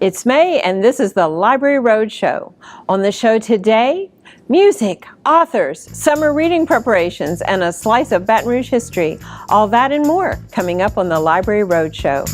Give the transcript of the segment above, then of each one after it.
It's May, and this is the Library Roadshow. On the show today, music, authors, summer reading preparations, and a slice of Baton Rouge history. All that and more coming up on the Library Roadshow.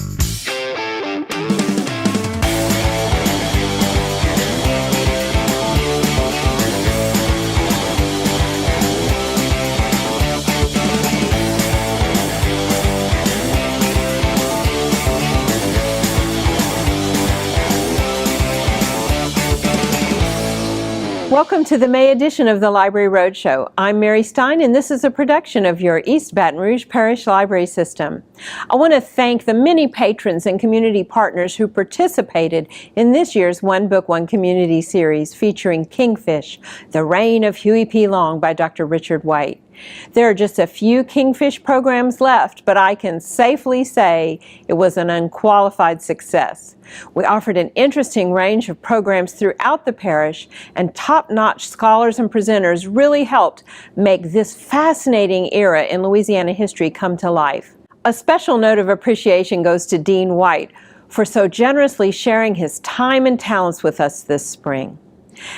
Welcome to the May edition of the Library Roadshow. I'm Mary Stein, and this is a production of your East Baton Rouge Parish Library System. I want to thank the many patrons and community partners who participated in this year's One Book, One Community series featuring Kingfish, The Reign of Huey P. Long by Dr. Richard White. There are just a few Kingfish programs left, but I can safely say it was an unqualified success. We offered an interesting range of programs throughout the parish, and top-notch scholars and presenters really helped make this fascinating era in Louisiana history come to life. A special note of appreciation goes to Dean White for so generously sharing his time and talents with us this spring.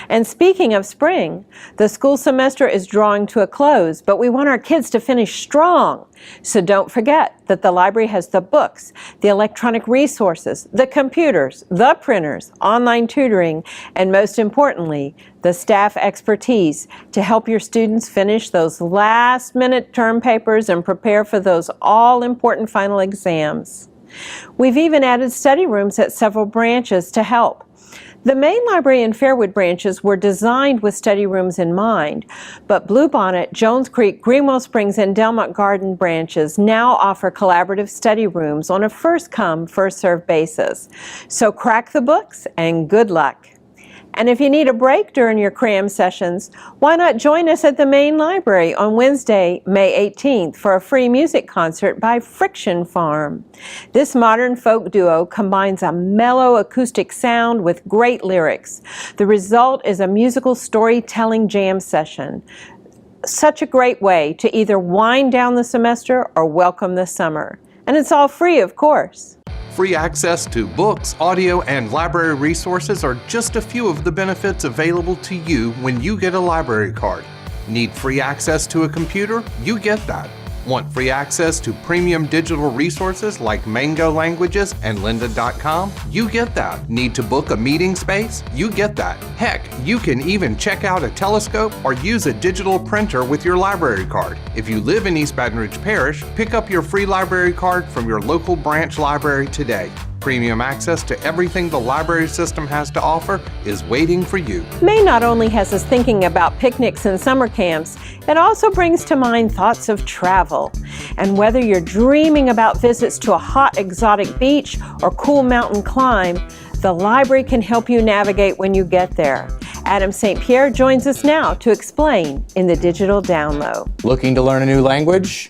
And speaking of spring, the school semester is drawing to a close, but we want our kids to finish strong. So don't forget that the library has the books, the electronic resources, the computers, the printers, online tutoring, and most importantly, the staff expertise to help your students finish those last-minute term papers and prepare for those all-important final exams. We've even added study rooms at several branches to help. The main library and Fairwood branches were designed with study rooms in mind, but Bluebonnet, Jones Creek, Greenwell Springs, and Delmont Garden branches now offer collaborative study rooms on a first-come, first-served basis. So crack the books and good luck. And if you need a break during your cram sessions, why not join us at the main library on Wednesday, May 18th for a free music concert by Friction Farm. This modern folk duo combines a mellow acoustic sound with great lyrics. The result is a musical storytelling jam session. Such a great way to either wind down the semester or welcome the summer. And it's all free, of course. Free access to books, audio, and library resources are just a few of the benefits available to you when you get a library card. Need free access to a computer? You get that. Want free access to premium digital resources like Mango Languages and lynda.com? You get that. Need to book a meeting space? You get that. Heck, you can even check out a telescope or use a digital printer with your library card. If you live in East Baton Rouge Parish, pick up your free library card from your local branch library today. Premium access to everything the library system has to offer is waiting for you. May not only has us thinking about picnics and summer camps, it also brings to mind thoughts of travel. And whether you're dreaming about visits to a hot exotic beach or cool mountain climb, the library can help you navigate when you get there. Adam St. Pierre joins us now to explain in the digital download. Looking to learn a new language?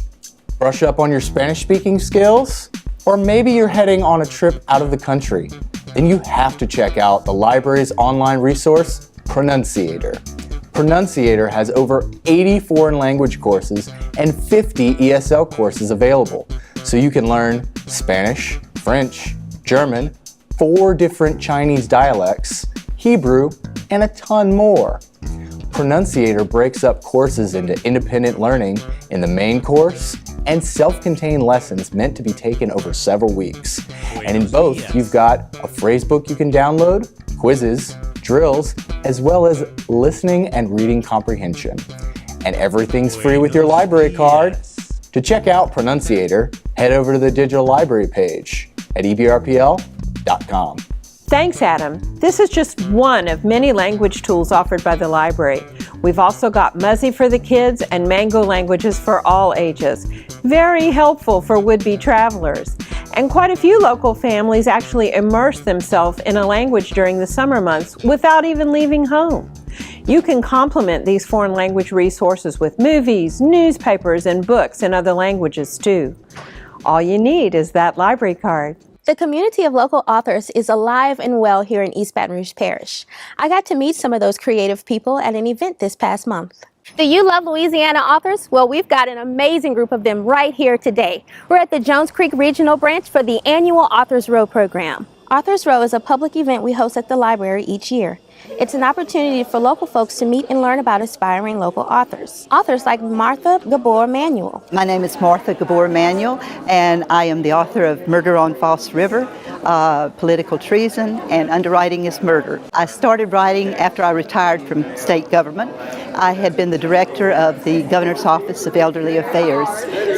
Brush up on your Spanish speaking skills? Or maybe you're heading on a trip out of the country, then you have to check out the library's online resource, Pronunciator. Pronunciator has over 80 foreign language courses and 50 ESL courses available, so you can learn Spanish, French, German, 4 different Chinese dialects, Hebrew, and a ton more. Pronunciator breaks up courses into independent learning in the main course and self-contained lessons meant to be taken over several weeks. And in both, you've got a phrase book you can download, quizzes, drills, as well as listening and reading comprehension. And everything's free with your library card. To check out Pronunciator, head over to the digital library page at ebrpl.com. Thanks, Adam. This is just one of many language tools offered by the library. We've also got Muzzy for the kids and Mango Languages for all ages. Very helpful for would-be travelers. And quite a few local families actually immerse themselves in a language during the summer months without even leaving home. You can complement these foreign language resources with movies, newspapers, and books in other languages too. All you need is that library card. The community of local authors is alive and well here in East Baton Rouge Parish. I got to meet some of those creative people at an event this past month. Do you love Louisiana authors? Well, we've got an amazing group of them right here today. We're at the Jones Creek Regional Branch for the annual Authors Row program. Authors Row is a public event we host at the library each year. It's an opportunity for local folks to meet and learn about aspiring local authors. Authors like Martha Gabor Manuel. My name is Martha Gabor Manuel, and I am the author of Murder on Foss River, Political Treason, and Underwriting is Murder. I started writing after I retired from state government. I had been the director of the Governor's Office of Elderly Affairs,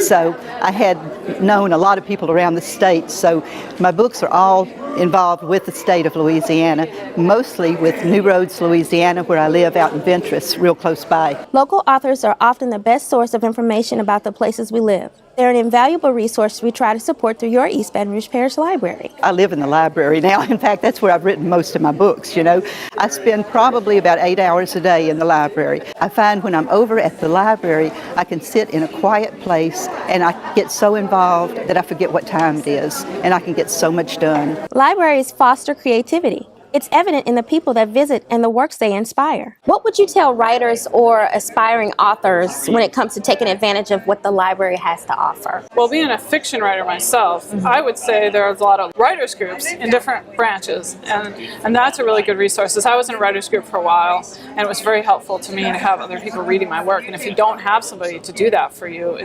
so I had known a lot of people around the state, so my books are all involved with the state of Louisiana, mostly with New Roads, Louisiana, where I live out in Ventress, real close by. Local authors are often the best source of information about the places we live. They're an invaluable resource we try to support through your East Baton Rouge Parish Library. I live in the library now. In fact, that's where I've written most of my books, you know. I spend probably about 8 hours a day in the library. I find when I'm over at the library, I can sit in a quiet place and I get so involved that I forget what time it is, and I can get so much done. Libraries foster creativity. It's evident in the people that visit and the works they inspire. What would you tell writers or aspiring authors when it comes to taking advantage of what the library has to offer? Well, being a fiction writer myself, I would say there's a lot of writers groups in different branches, and that's a really good resource. I was in a writers group for a while, and it was very helpful to me to have other people reading my work. And if you don't have somebody to do that for you,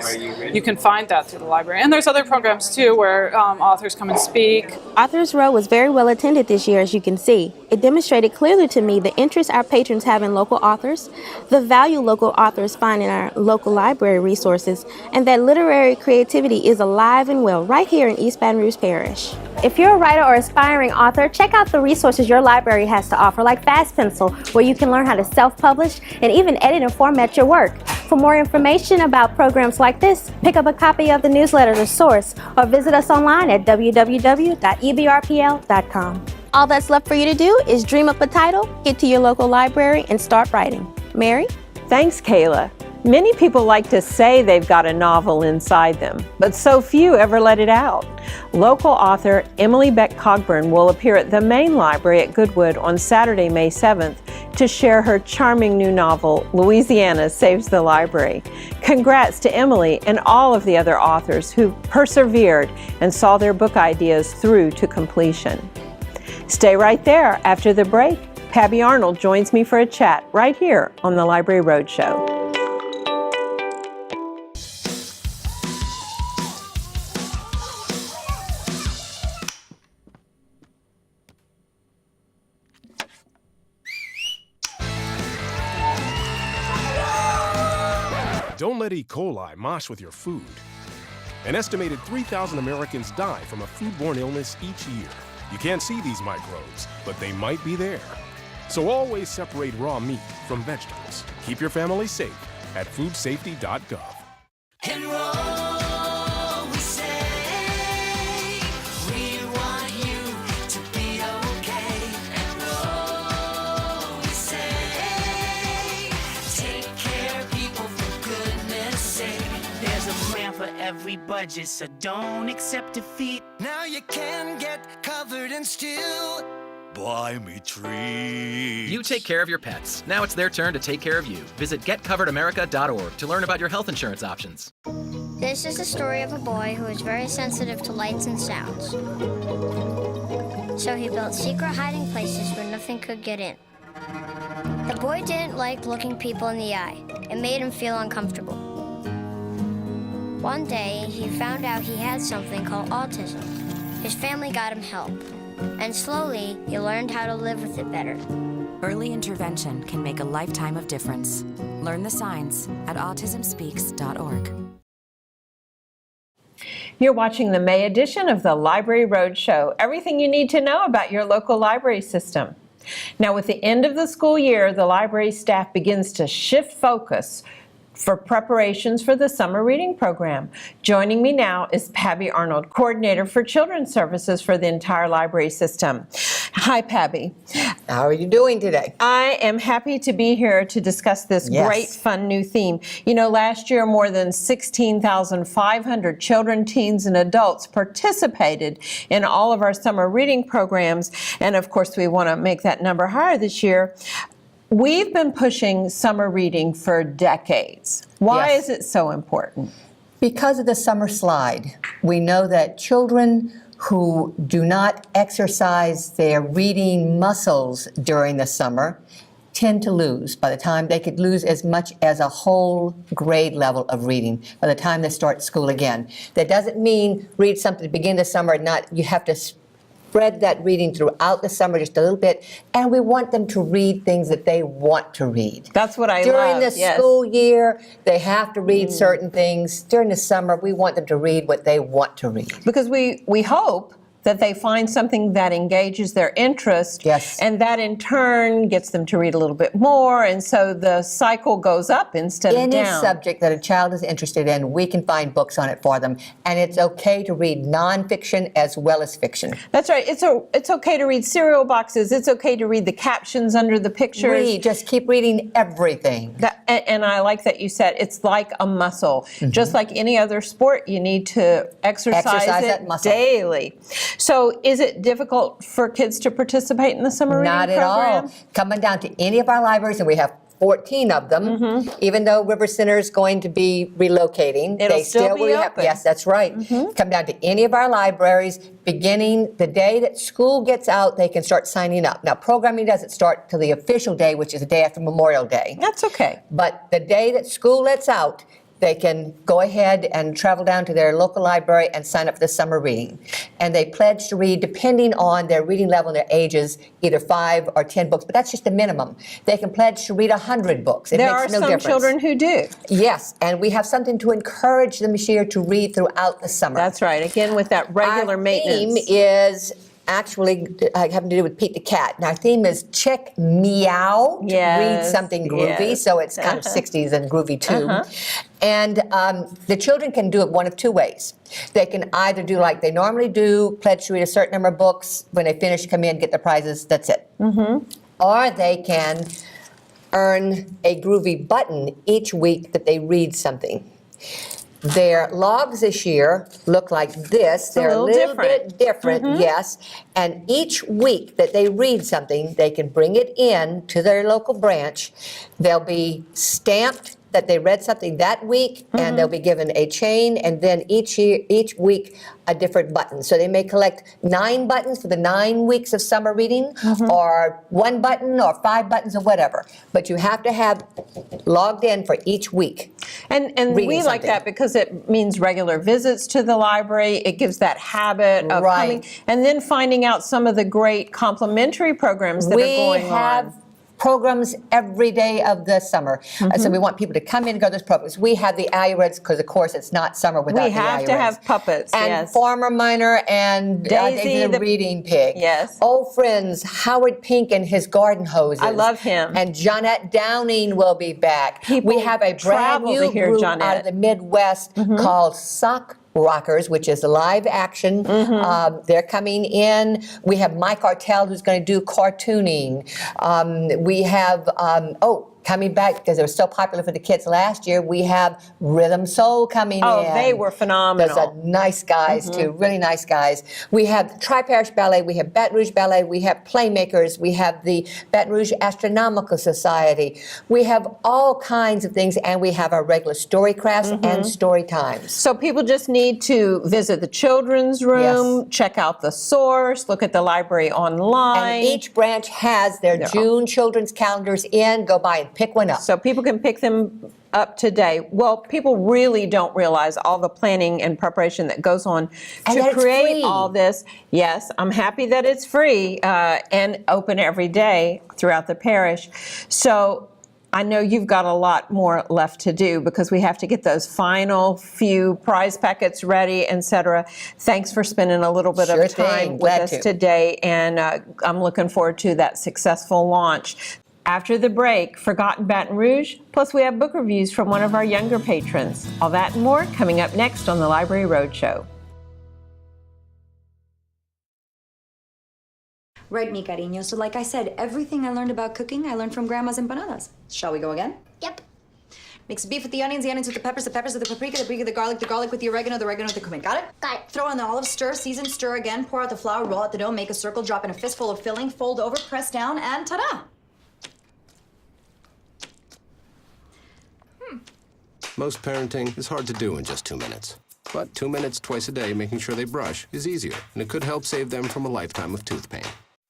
you can find that through the library. And there's other programs too where authors come and speak. Authors Row was very well attended this year, as you can see. It demonstrated clearly to me the interest our patrons have in local authors, the value local authors find in our local library resources, and that literary creativity is alive and well right here in East Baton Rouge Parish. If you're a writer or aspiring author, check out the resources your library has to offer, like Fast Pencil, where you can learn how to self-publish and even edit and format your work. For more information about programs like this, pick up a copy of the newsletter, The Source, or visit us online at www.ebrpl.com. All that's left for you to do is dream up a title, get to your local library, and start writing. Mary? Thanks, Kayla. Many people like to say they've got a novel inside them, but so few ever let it out. Local author Emily Beck Cogburn will appear at the main library at Goodwood on Saturday, May 7th to share her charming new novel, Louisiana Saves the Library. Congrats to Emily and all of the other authors who persevered and saw their book ideas through to completion. Stay right there. After the break, Pabby Arnold joins me for a chat right here on the Library Roadshow. Don't let E. coli mosh with your food. An estimated 3,000 Americans die from a foodborne illness each year. You can't see these microbes, but they might be there. So always separate raw meat from vegetables. Keep your family safe at foodsafety.gov. Enroll, we say, we want you to be okay. Enroll, we say, take care of people for goodness sake. There's a plan for every budget, so don't accept defeat. Now you can get covered and still buy me treats. You take care of your pets. Now it's their turn to take care of you. Visit getcoveredamerica.org to learn about your health insurance options. This is the story of a boy who is very sensitive to lights and sounds. So he built secret hiding places where nothing could get in. The boy didn't like looking people in the eye. It made him feel uncomfortable. One day, he found out he had something called autism. His family got him help, and slowly, he learned how to live with it better. Early intervention can make a lifetime of difference. Learn the signs at autismspeaks.org. You're watching the May edition of the Library Roadshow. Everything you need to know about your local library system. Now, with the end of the school year, the library staff begins to shift focus for preparations for the summer reading program. Joining me now is Pabby Arnold, coordinator for children's services for the entire library system. Hi, Pabby. How are you doing today? I am happy to be here to discuss this great, fun new theme. You know, last year more than 16,500 children, teens, and adults participated in all of our summer reading programs, and of course we want to make that number higher this year. We've been pushing summer reading for decades. Why is it so important? Because of the summer slide. We know that children who do not exercise their reading muscles during the summer tend to lose. By the time they could lose as much as a whole grade level of reading by the time they start school again. That doesn't mean read something to begin the summer, you have to spread that reading throughout the summer just a little bit, and we want them to read things that they want to read. That's what I During love, the yes. school year, they have to read certain things. During the summer, we want them to read what they want to read. Because we hope that they find something that engages their interest, Yes. and that in turn gets them to read a little bit more, and so the cycle goes up instead of Any down. subject that a child is interested in, we can find books on it for them. And it's okay to read nonfiction as well as fiction. That's right. It's okay to read cereal boxes. It's okay to read the captions under the pictures. Read, just keep reading everything. And I like that you said it's like a muscle. Just like any other sport, you need to exercise that it muscle. daily. So is it difficult for kids to participate in the summer reading Not at program? all. Coming down to any of our libraries, and we have 14 of them, even though River Center is going to be relocating. It'll they still be will open. Yes, that's right. Come down to any of our libraries, beginning the day that school gets out, they can start signing up. Now, programming doesn't start till the official day, which is the day after Memorial Day. That's okay. But the day that school lets out, they can go ahead and travel down to their local library and sign up for the summer reading. And they pledge to read, depending on their reading level and their ages, either 5 or 10 books, but that's just the minimum. They can pledge to read 100 books. It There makes are no some difference. children who do. Yes, and we have something to encourage them this year to read throughout the summer. That's right. Again, with that regular Our maintenance. theme is actually having to do with Pete the Cat. And our theme is check me out, read Yes, something groovy. yes. So it's kind of 60s and groovy too. And the children can do it one of two ways. They can either do like they normally do, pledge to read a certain number of books. When they finish, come in, get the prizes, that's it. Or they can earn a groovy button each week that they read something. Their logs this year look like this. They're a little bit different, yes. And each week that they read something, they can bring it in to their local branch. They'll be stamped that they read something that week, and they'll be given a chain, and then each week a different button. So they may collect 9 buttons for the 9 weeks of summer reading, or 1 button, or 5 buttons, or whatever. But you have to have logged in for each week. And we like something. that because it means regular visits to the library. It gives that habit of Right. coming, and then finding out some of the great complimentary programs that are going We have on. programs every day of the summer. So we want people to come in and go to those programs. We have the Alouettes, because of course it's not summer without We the have to Alouettes. have puppets, And yes. Farmer Miner and Daisy the the- Reading Pig. Yes. Old friends, Howard Pink and his garden hoses. I love him. And Johnette Downing will be back. People we have a brand travel to new hear group out Johnette. of the Midwest called Sock Rockers, which is live action. They're coming in. We have Mike Artell, who's going to do cartooning. We have, coming back, because it was so popular for the kids last year, we have Rhythm Soul coming in. Oh, they were phenomenal. Those are nice guys, too, really nice guys. We have Tri-Parish Ballet, we have Baton Rouge Ballet, we have Playmakers, we have the Baton Rouge Astronomical Society. We have all kinds of things, and we have our regular story crafts and story times. So people just need to visit the children's room, check out the source, look at the library online. And each branch has their June children's calendars in. Go by and pick one up. So people can pick them up today. Well, people really don't realize all the planning and preparation that goes on And to that it's create free. all this. Yes, I'm happy that it's free and open every day throughout the parish. So I know you've got a lot more left to do because we have to get those final few prize packets ready, etc. Thanks for spending a little bit Sure of time thing. with Glad us to. today, and I'm looking forward to that successful launch. After the break, Forgotten Baton Rouge, plus we have book reviews from one of our younger patrons. All that and more coming up next on the Library Roadshow. Right, mi cariño. So like I said, everything I learned about cooking, I learned from Grandma's empanadas. Shall we go again? Yep. Mix beef with the onions with the peppers with the paprika with the garlic with the oregano with the cumin. Got it? Got it. Throw on the olives, stir, season, stir again, pour out the flour, roll out the dough, make a circle, drop in a fistful of filling, fold over, press down, and ta-da! Most parenting is hard to do in just 2 minutes. But 2 minutes twice a day making sure they brush is easier, and it could help save them from a lifetime of tooth pain.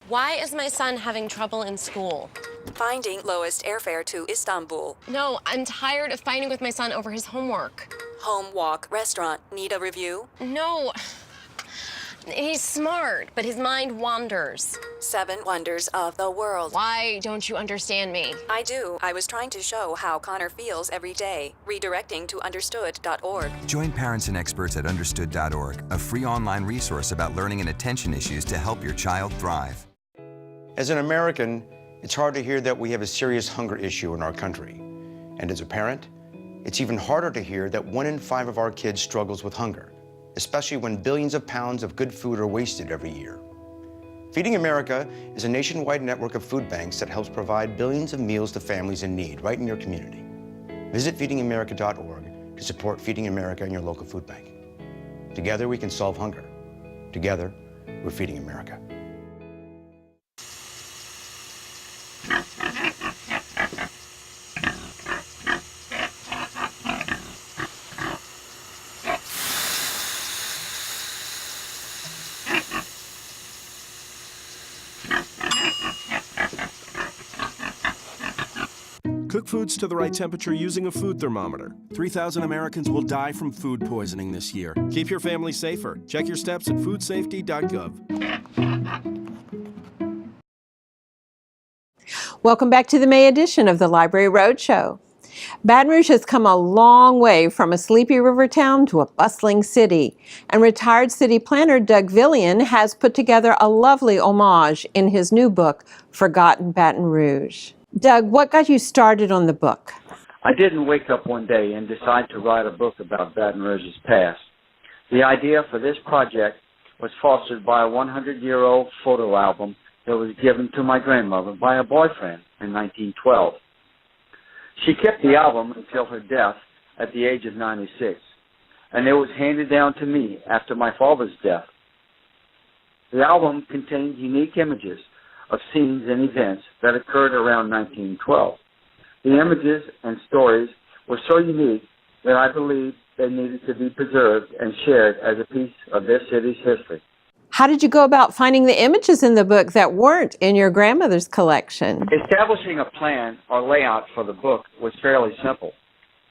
Why is my son having trouble in school? Finding lowest airfare to Istanbul. No, I'm tired of fighting with my son over his homework. Home, walk, restaurant. Need a review? No. He's smart, but his mind wanders. 7 wonders of the world. Why don't you understand me? I do. I was trying to show how Connor feels every day. Redirecting to understood.org. Join parents and experts at understood.org, a free online resource about learning and attention issues to help your child thrive. As an American, it's hard to hear that we have a serious hunger issue in our country. And as a parent, it's even harder to hear that 1 in 5 of our kids struggles with hunger, especially when billions of pounds of good food are wasted every year. Feeding America is a nationwide network of food banks that helps provide billions of meals to families in need right in your community. Visit feedingamerica.org to support Feeding America in your local food bank. Together we can solve hunger. Together, we're Feeding America. Cook foods to the right temperature using a food thermometer. 3,000 Americans will die from food poisoning this year. Keep your family safer. Check your steps at foodsafety.gov. Welcome back to the May edition of the Library Roadshow. Baton Rouge has come a long way from a sleepy river town to a bustling city, and retired city planner Doug Villian has put together a lovely homage in his new book, Forgotten Baton Rouge. Doug, what got you started on the book? I didn't wake up one day and decide to write a book about Baton Rouge's past. The idea for this project was fostered by a 100-year-old photo album that was given to my grandmother by a boyfriend in 1912. She kept the album until her death at the age of 96, and it was handed down to me after my father's death. The album contained unique images of scenes and events that occurred around 1912. The images and stories were so unique that I believed they needed to be preserved and shared as a piece of this city's history. How did you go about finding the images in the book that weren't in your grandmother's collection? Establishing a plan or layout for the book was fairly simple.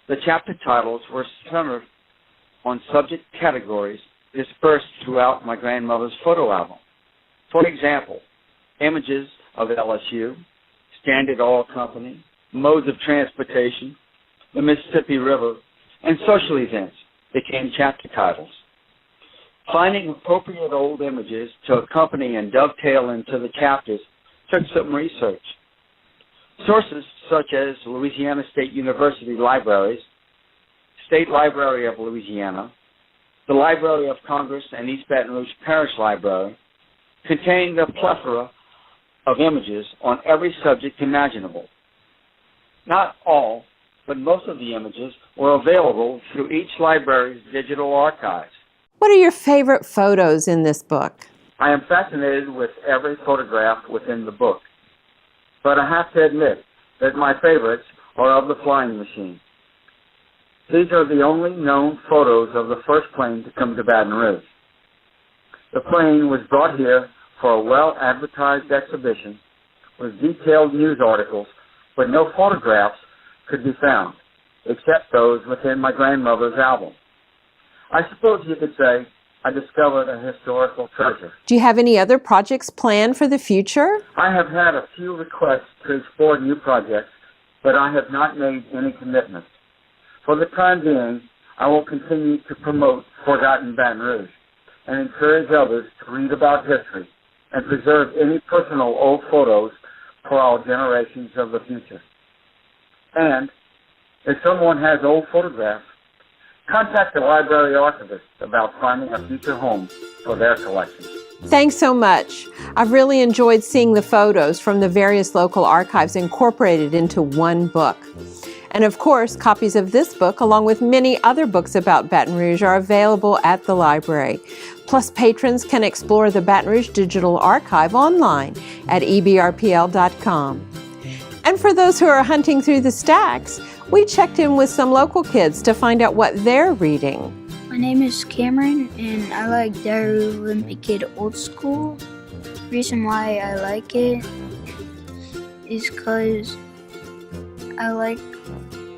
The chapter titles were centered on subject categories dispersed throughout my grandmother's photo album. For example, images of LSU, Standard Oil Company, modes of transportation, the Mississippi River, and social events became chapter titles. Finding appropriate old images to accompany and dovetail into the chapters took some research. Sources such as Louisiana State University libraries, State Library of Louisiana, the Library of Congress and East Baton Rouge Parish Library contained a plethora of images on every subject imaginable. Not all, but most of the images were available through each library's digital archives. What are your favorite photos in this book? I am fascinated with every photograph within the book, but I have to admit that my favorites are of the flying machine. These are the only known photos of the first plane to come to Baton Rouge. The plane was brought here for a well-advertised exhibition with detailed news articles, but no photographs could be found, except those within my grandmother's album. I suppose you could say I discovered a historical treasure. Do you have any other projects planned for the future? I have had a few requests to explore new projects, but I have not made any commitments. For the time being, I will continue to promote Forgotten Baton Rouge and encourage others to read about history and preserve any personal old photos for our generations of the future. And if someone has old photographs, contact the library archivist about finding a future home for their collection. Thanks so much. I've really enjoyed seeing the photos from the various local archives incorporated into one book. And of course, copies of this book, along with many other books about Baton Rouge, are available at the library. Plus, patrons can explore the Baton Rouge Digital Archive online at ebrpl.com. And for those who are hunting through the stacks, we checked in with some local kids to find out what they're reading. My name is Cameron, and I like Diary of a Wimpy Kid Old School. The reason why I like it is because I like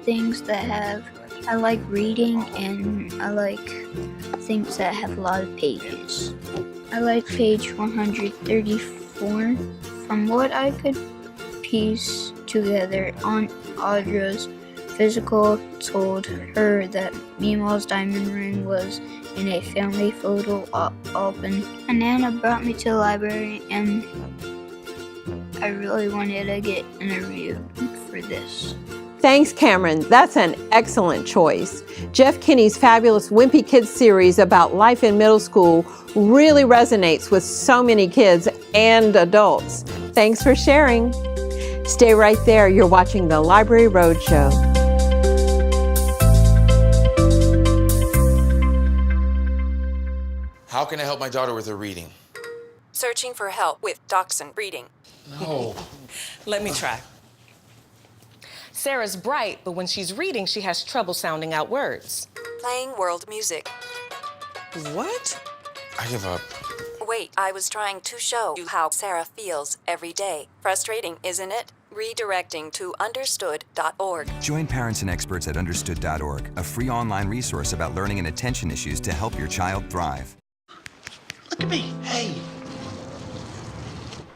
things that have, I like reading, and I like things that have a lot of pages. I like page 134. From what I could piece together, Aunt Audra's physical told her that Meemaw's diamond ring was in a family photo album. And Nana brought me to the library, and I really wanted to get interviewed for this. Thanks, Cameron. That's an excellent choice. Jeff Kinney's fabulous Wimpy Kids series about life in middle school really resonates with so many kids and adults. Thanks for sharing. Stay right there. You're watching the Library Roadshow. How can I help my daughter with her reading? Searching for help with Dachshund Reading. No. Let me try. Sarah's bright, but when she's reading, she has trouble sounding out words. Playing world music. What? I give up. Wait, I was trying to show you how Sarah feels every day. Frustrating, isn't it? Redirecting to understood.org. Join parents and experts at understood.org, a free online resource about learning and attention issues to help your child thrive. Look at me. Hey.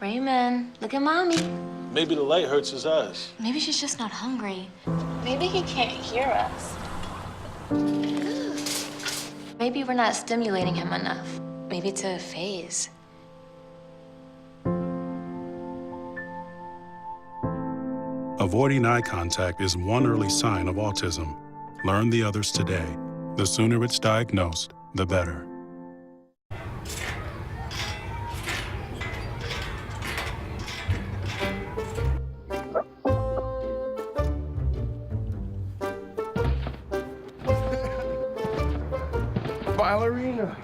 Raymond, look at Mommy. Maybe the light hurts his eyes. Maybe she's just not hungry. Maybe he can't hear us. Maybe we're not stimulating him enough. Maybe it's a phase. Avoiding eye contact is one early sign of autism. Learn the others today. The sooner it's diagnosed, the better. Ballerina.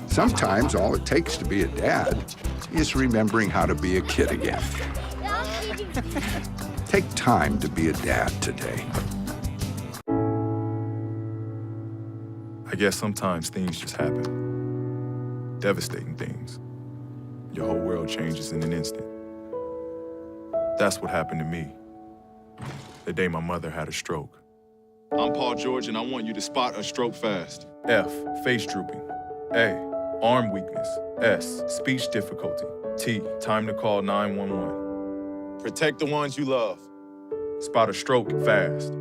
Sometimes all it takes to be a dad is remembering how to be a kid again. Take time to be a dad today. I guess sometimes things just happen. Devastating things. Your whole world changes in an instant. That's what happened to me the day my mother had a stroke. I'm Paul George, and I want you to spot a stroke fast. F, face drooping. A, arm weakness. S, speech difficulty. T, time to call 911. Protect the ones you love. Spot a stroke fast.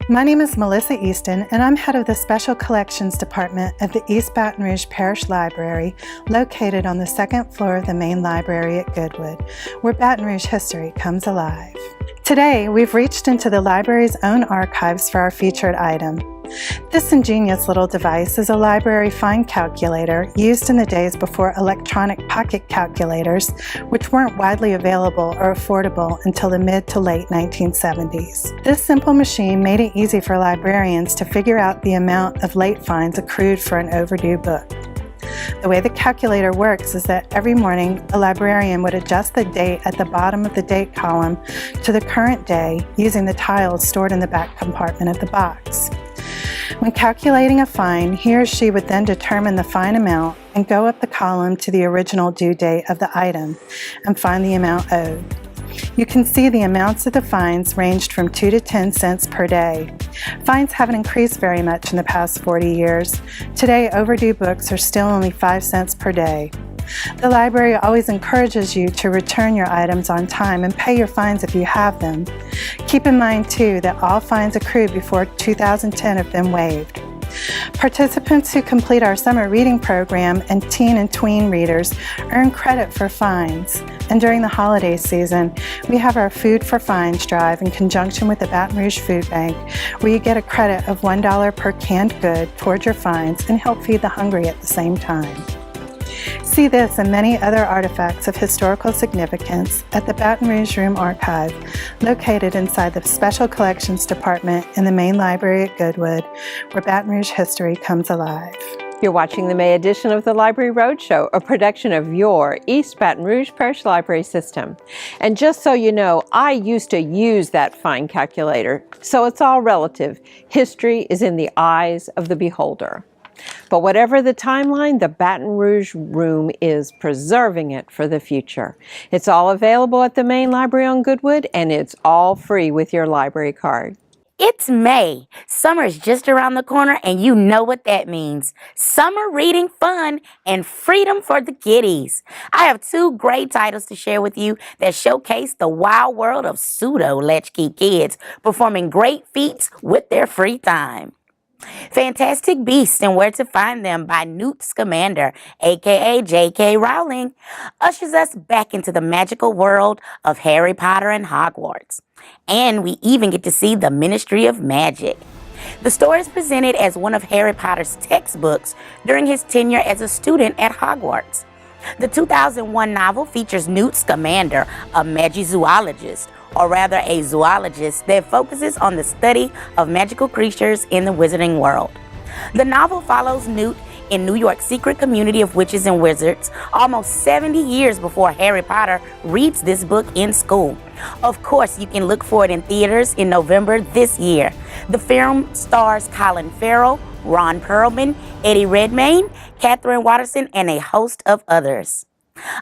My name is Melissa Easton, and I'm head of the Special Collections Department of the East Baton Rouge Parish Library, located on the second floor of the main library at Goodwood, where Baton Rouge history comes alive. Today, we've reached into the library's own archives for our featured item. This ingenious little device is a library find calculator used in the days before electronic pocket calculators, which weren't widely available or affordable until the mid to late 1970s. This simple machine made it easy for librarians to figure out the amount of late fines accrued for an overdue book. The way the calculator works is that every morning a librarian would adjust the date at the bottom of the date column to the current day using the tiles stored in the back compartment of the box. When calculating a fine, he or she would then determine the fine amount and go up the column to the original due date of the item and find the amount owed. You can see the amounts of the fines ranged from 2 to 10 cents per day. Fines haven't increased very much in the past 40 years. Today, overdue books are still only 5 cents per day. The library always encourages you to return your items on time and pay your fines if you have them. Keep in mind, too, that all fines accrued before 2010 have been waived. Participants who complete our summer reading program and teen and tween readers earn credit for fines. And during the holiday season, we have our Food for Fines drive in conjunction with the Baton Rouge Food Bank, where you get a credit of $1 per canned good toward your fines and help feed the hungry at the same time. See this and many other artifacts of historical significance at the Baton Rouge Room Archive, located inside the Special Collections Department in the main library at Goodwood, where Baton Rouge history comes alive. You're watching the May edition of the Library Roadshow, a production of your East Baton Rouge Parish Library System. And just so you know, I used to use that fine calculator, so it's all relative. History is in the eyes of the beholder. But whatever the timeline, the Baton Rouge Room is preserving it for the future. It's all available at the main library on Goodwood, and it's all free with your library card. It's May. Summer is just around the corner, and you know what that means. Summer reading fun and freedom for the kiddies. I have two great titles to share with you that showcase the wild world of pseudo-latchkey kids performing great feats with their free time. Fantastic Beasts and Where to Find Them by Newt Scamander, aka J.K. Rowling, ushers us back into the magical world of Harry Potter and Hogwarts. And we even get to see the Ministry of Magic. The story is presented as one of Harry Potter's textbooks during his tenure as a student at Hogwarts. The 2001 novel features Newt Scamander, a magizoologist, or rather a zoologist that focuses on the study of magical creatures in the wizarding world. The novel follows Newt in New York's secret community of witches and wizards almost 70 years before Harry Potter reads this book in school. Of course, you can look for it in theaters in November this year. The film stars Colin Farrell, Ron Perlman, Eddie Redmayne, Catherine Watterson, and a host of others.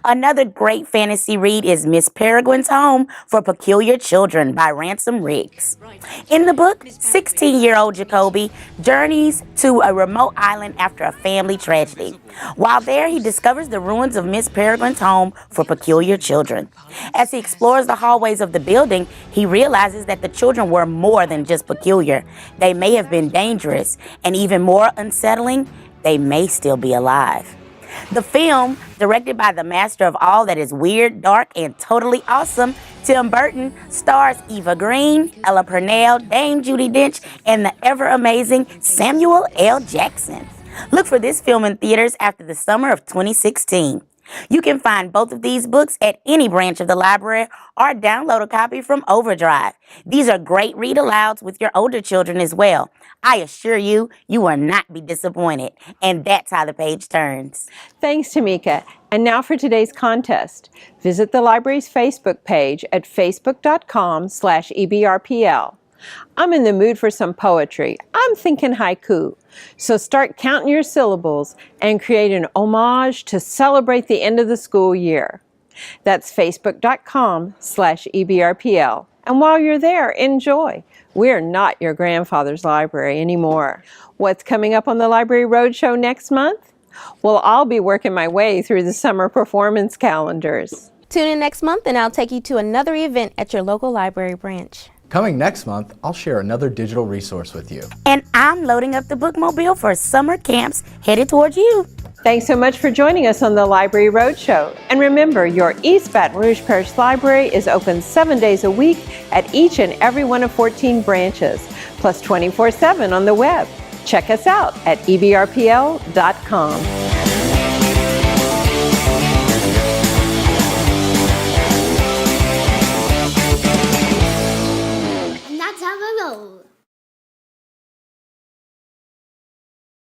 Another great fantasy read is Miss Peregrine's Home for Peculiar Children by Ransom Riggs. In the book, 16-year-old Jacoby journeys to a remote island after a family tragedy. While there, he discovers the ruins of Miss Peregrine's Home for Peculiar Children. As he explores the hallways of the building, he realizes that the children were more than just peculiar. They may have been dangerous, and even more unsettling, they may still be alive. The film, directed by the master of all that is weird, dark, and totally awesome, Tim Burton, stars Eva Green, Ella Purnell, Dame Judi Dench, and the ever-amazing Samuel L. Jackson. Look for this film in theaters after the summer of 2016. You can find both of these books at any branch of the library or download a copy from Overdrive. These are great read-alouds with your older children as well. I assure you, you will not be disappointed. And that's how the page turns. Thanks, Tamika. And now for today's contest. Visit the library's Facebook page at facebook.com/EBRPL. I'm in the mood for some poetry. I'm thinking haiku. So start counting your syllables and create an homage to celebrate the end of the school year. That's facebook.com/EBRPL. And while you're there, enjoy. We're not your grandfather's library anymore. What's coming up on the Library Roadshow next month? Well, I'll be working my way through the summer performance calendars. Tune in next month and I'll take you to another event at your local library branch. Coming next month, I'll share another digital resource with you. And I'm loading up the bookmobile for summer camps headed towards you. Thanks so much for joining us on the Library Roadshow. And remember, your East Baton Rouge Parish Library is open 7 days a week at each and every one of 14 branches, plus 24/7 on the web. Check us out at ebrpl.com.